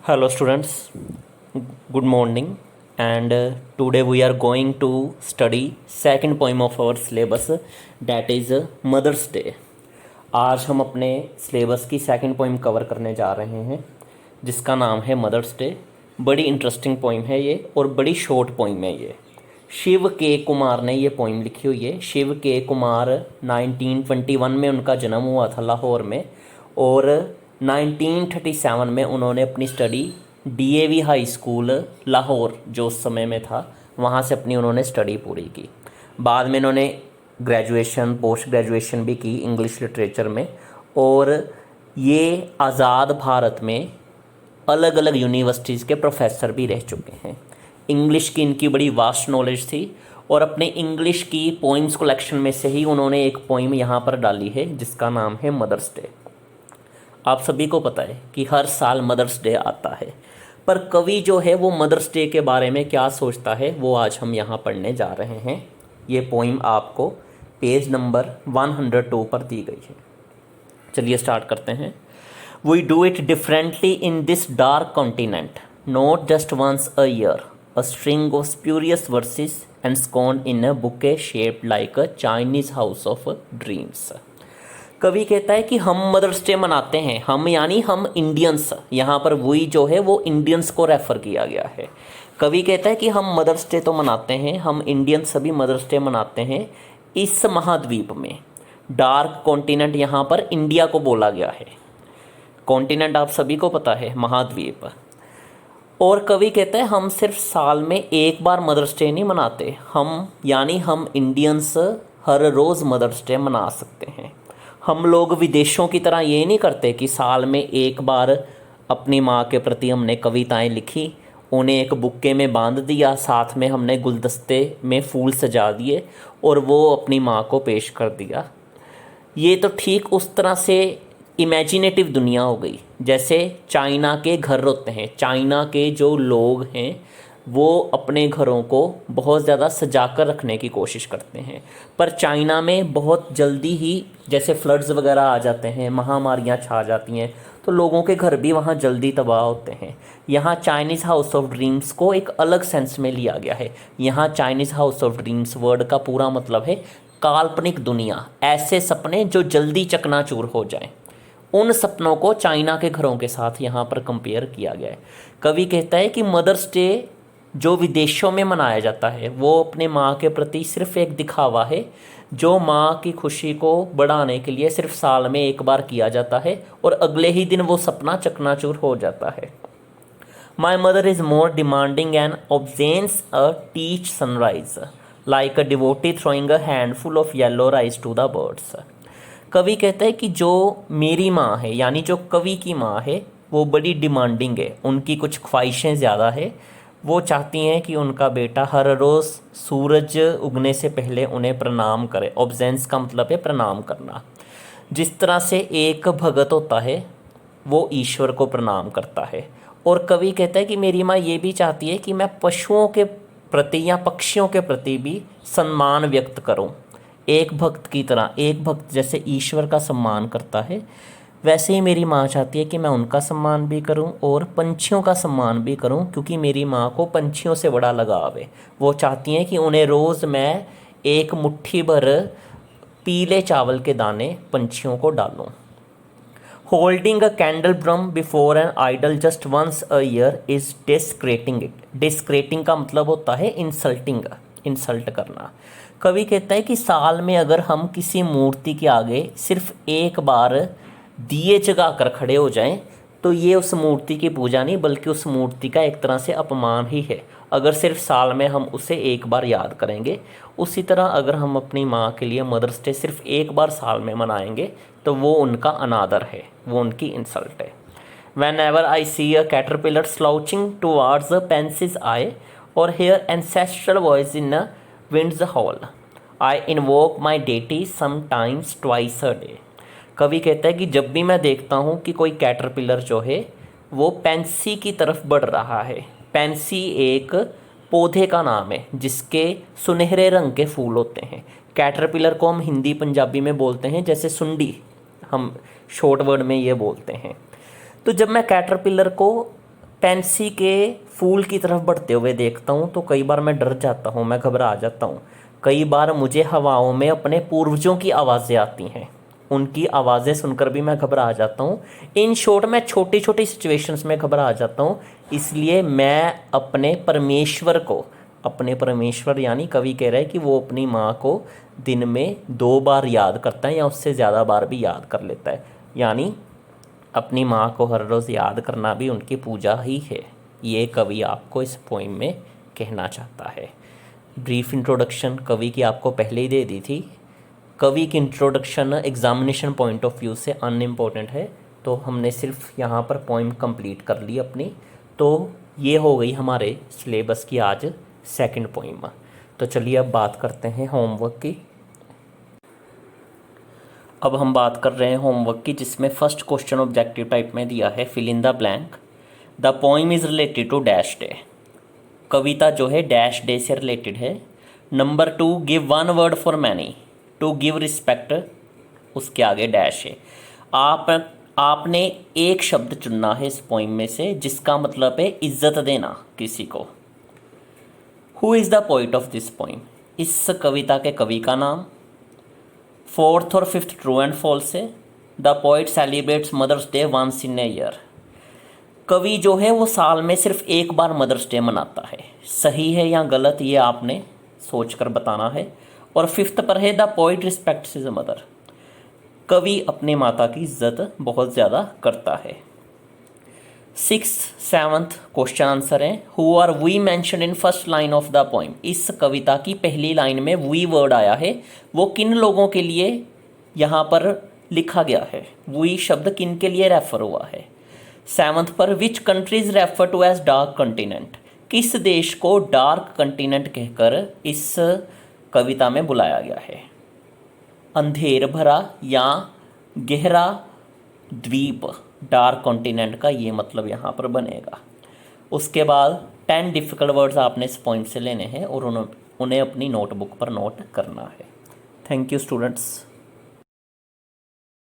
Hello students, good morning, and today we are going to study second poem of our syllabus, that is Mother's Day. आज हम अपने syllabus की second poem cover करने जा रहे हैं जिसका नाम है मदर्स डे। बड़ी इंटरेस्टिंग पोइम है ये और बड़ी शॉर्ट पोइम है ये। शिव के कुमार ने ये पोइम लिखी हुई है। शिव के कुमार 1921 में उनका जन्म हुआ था लाहौर में, और 1937 में उन्होंने अपनी study DAV high school Lahore जो उस समय में था वहाँ से अपनी उन्होंने स्टडी पूरी की। बाद में इन्होंने ग्रेजुएशन पोस्ट ग्रेजुएशन भी की इंग्लिश लिटरेचर में, और ये आज़ाद भारत में अलग अलग यूनिवर्सिटीज़ के प्रोफेसर भी रह चुके हैं। इंग्लिश की इनकी बड़ी वास्ट नॉलेज थी, और अपने इंग्लिश की पोइम्स कलेक्शन में से ही उन्होंने एक पोइम यहाँ पर डाली है जिसका नाम है मदर्स डे। आप सभी को पता है कि हर साल मदर्स डे आता है, पर कवि जो है वो मदर्स डे के बारे में क्या सोचता है वो आज हम यहाँ पढ़ने जा रहे हैं। ये पोइम आपको पेज नंबर 102 पर दी गई है। चलिए स्टार्ट करते हैं। We do it differently in this dark continent, not just once a year, a string of spurious verses and scone in a bouquet shaped like a Chinese house of dreams. कवि कहता है कि हम mother's day मनाते हैं, हम यानी हम इंडियंस। यहाँ पर वही जो है वो इंडियंस को रेफ़र किया गया है। कवि कहता है कि हम मदर्स डे तो मनाते हैं, हम इंडियंस सभी मदर्स डे मनाते हैं इस महाद्वीप में। डार्क कॉन्टिनेंट यहाँ पर इंडिया को बोला गया है। कॉन्टिनेंट आप सभी को पता है, महाद्वीप। और कवि कहता है हम सिर्फ साल में एक बार मदर्स डे नहीं मनाते, हम यानी हम इंडियंस हर रोज़ मदर्स डे मना सकते हैं। हम लोग विदेशों की तरह ये नहीं करते कि साल में एक बार अपनी माँ के प्रति हमने कविताएं लिखी, उन्हें एक बुक्के में बांध दिया, साथ में हमने गुलदस्ते में फूल सजा दिए और वो अपनी माँ को पेश कर दिया। ये तो ठीक उस तरह से इमेजिनेटिव दुनिया हो गई जैसे चाइना के घर होते हैं। चाइना के जो लोग हैं वो अपने घरों को बहुत ज़्यादा सजा कर रखने की कोशिश करते हैं, पर चाइना में बहुत जल्दी ही जैसे फ्लड्स वगैरह आ जाते हैं, महामारियां छा जाती हैं, तो लोगों के घर भी वहाँ जल्दी तबाह होते हैं। यहाँ चाइनीज़ हाउस ऑफ ड्रीम्स को एक अलग सेंस में लिया गया है। यहाँ Chinese house of dreams word का पूरा मतलब है काल्पनिक दुनिया, ऐसे सपने जो जल्दी चकनाचूर हो जाएं। उन सपनों को चाइना के घरों के साथ यहाँ पर कंपेयर किया गया है। कवि कहता है कि मदर्स डे जो विदेशों में मनाया जाता है वो अपने माँ के प्रति सिर्फ एक दिखावा है, जो माँ की खुशी को बढ़ाने के लिए सिर्फ साल में एक बार किया जाता है और अगले ही दिन वो सपना चकनाचूर हो जाता है। My mother is more demanding and observes a teach sunrise, like a devotee throwing a handful of yellow rice to the birds. कवि कहता है कि जो मेरी माँ है यानी जो कवि की माँ है वो बड़ी डिमांडिंग है, उनकी कुछ ख्वाहिशें ज़्यादा है। वो चाहती हैं कि उनका बेटा हर रोज़ सूरज उगने से पहले उन्हें प्रणाम करे। ऑब्जेंस का मतलब है प्रणाम करना। जिस तरह से एक भगत होता है वो ईश्वर को प्रणाम करता है। और कवि कहता है कि मेरी माँ ये भी चाहती है कि मैं पशुओं के प्रति या पक्षियों के प्रति भी सम्मान व्यक्त करूं। एक भक्त की तरह, एक भक्त जैसे ईश्वर का सम्मान करता है वैसे ही मेरी माँ चाहती है कि मैं उनका सम्मान भी करूं और पंछियों का सम्मान भी करूं, क्योंकि मेरी माँ को पंछियों से बड़ा लगाव है। वो चाहती हैं कि उन्हें रोज़ मैं एक मुट्ठी भर पीले चावल के दाने पंछियों को डालूं। Holding a candle brim before an idol just once a year is desecrating it. Desecrating का मतलब होता है इंसल्टिंग, इंसल्ट करना। कवि कहता है कि साल में अगर हम किसी मूर्ति के आगे सिर्फ एक बार दिए जगा कर खड़े हो जाएं तो ये उस मूर्ति की पूजा नहीं बल्कि उस मूर्ति का एक तरह से अपमान ही है। अगर सिर्फ साल में हम उसे एक बार याद करेंगे, उसी तरह अगर हम अपनी माँ के लिए मदर्स डे सिर्फ एक बार साल में मनाएंगे तो वो उनका अनादर है, वो उनकी इंसल्ट है। Whenever I see a caterpillar slouching towards a pansy's eye or hear ancestral voice in a wind's hall, I invoke my deity sometimes twice a day. कवि कहता है कि जब भी मैं देखता हूँ कि कोई कैटरपिलर जो है वो पेंसी की तरफ बढ़ रहा है। पेंसी एक पौधे का नाम है जिसके सुनहरे रंग के फूल होते हैं। कैटरपिलर को हम हिंदी पंजाबी में बोलते हैं जैसे सुंडी, हम शॉर्ट वर्ड में ये बोलते हैं। तो जब मैं कैटरपिलर को पेंसी के फूल की तरफ बढ़ते हुए देखता हूँ तो कई बार मैं डर जाता हूँ, मैं घबरा जाता हूँ। कई बार मुझे हवाओं में अपने पूर्वजों की आवाज़ें आती हैं, उनकी आवाज़ें सुनकर भी मैं घबरा जाता हूँ। इन शॉर्ट मैं छोटी छोटी सिचुएशंस में घबरा जाता हूँ। इसलिए मैं अपने परमेश्वर यानी कवि कह रहा है कि वो अपनी माँ को दिन में 2 बार याद करता है या उससे ज़्यादा बार भी याद कर लेता है। यानी अपनी माँ को हर रोज़ याद करना भी उनकी पूजा ही है। ये कवि आपको इस पोइम में कहना चाहता है। ब्रीफ इंट्रोडक्शन कवि की आपको पहले ही दे दी थी। कवि की introduction examination point of view से अनइम्पोर्टेंट है, तो हमने सिर्फ यहाँ पर पोइम कंप्लीट कर ली अपनी। तो ये हो गई हमारे सिलेबस की आज सेकंड पोइम। तो चलिए अब बात करते हैं होमवर्क की। अब हम बात कर रहे हैं होमवर्क की, जिसमें फर्स्ट क्वेश्चन ऑब्जेक्टिव टाइप में दिया है fill in the blank. The poem is related to dash day. कविता जो है डैश डे से रिलेटेड है। Number 2 give 1 word for many. To give respect, उसके आगे डैश है। आपने एक शब्द चुनना है इस पोइम में से जिसका मतलब है इज्जत देना किसी को। Who is the poet of this poem. इस कविता के कवि का नाम। 4th और 5th ट्रू एंड फॉल्स है। The poet celebrates mother's day once in a year. कवि जो है वो साल में सिर्फ एक बार मदर्स डे मनाता है। सही है या गलत ये आपने सोचकर बताना है। और 5th पर है the poet respects his mother. कवि अपने माता की इज्जत बहुत ज़्यादा करता है। 6th 7th क्वेश्चन आंसर है। Who are we mention in first line of the poem. इस कविता की पहली लाइन में वी वर्ड आया है, वो किन लोगों के लिए यहाँ पर लिखा गया है। वी शब्द किन के लिए रेफर हुआ है। 7th पर which countries refer to as dark continent. किस देश को डार्क कंटिनेंट कहकर इस कविता में बुलाया गया है। अंधेर भरा या गहरा द्वीप, डार्क कॉन्टिनेंट का ये मतलब यहाँ पर बनेगा। उसके बाद 10 डिफ़िकल्ट वर्ड्स आपने इस पॉइंट से लेने हैं और उन्हें अपनी नोटबुक पर नोट करना है। Thank you students.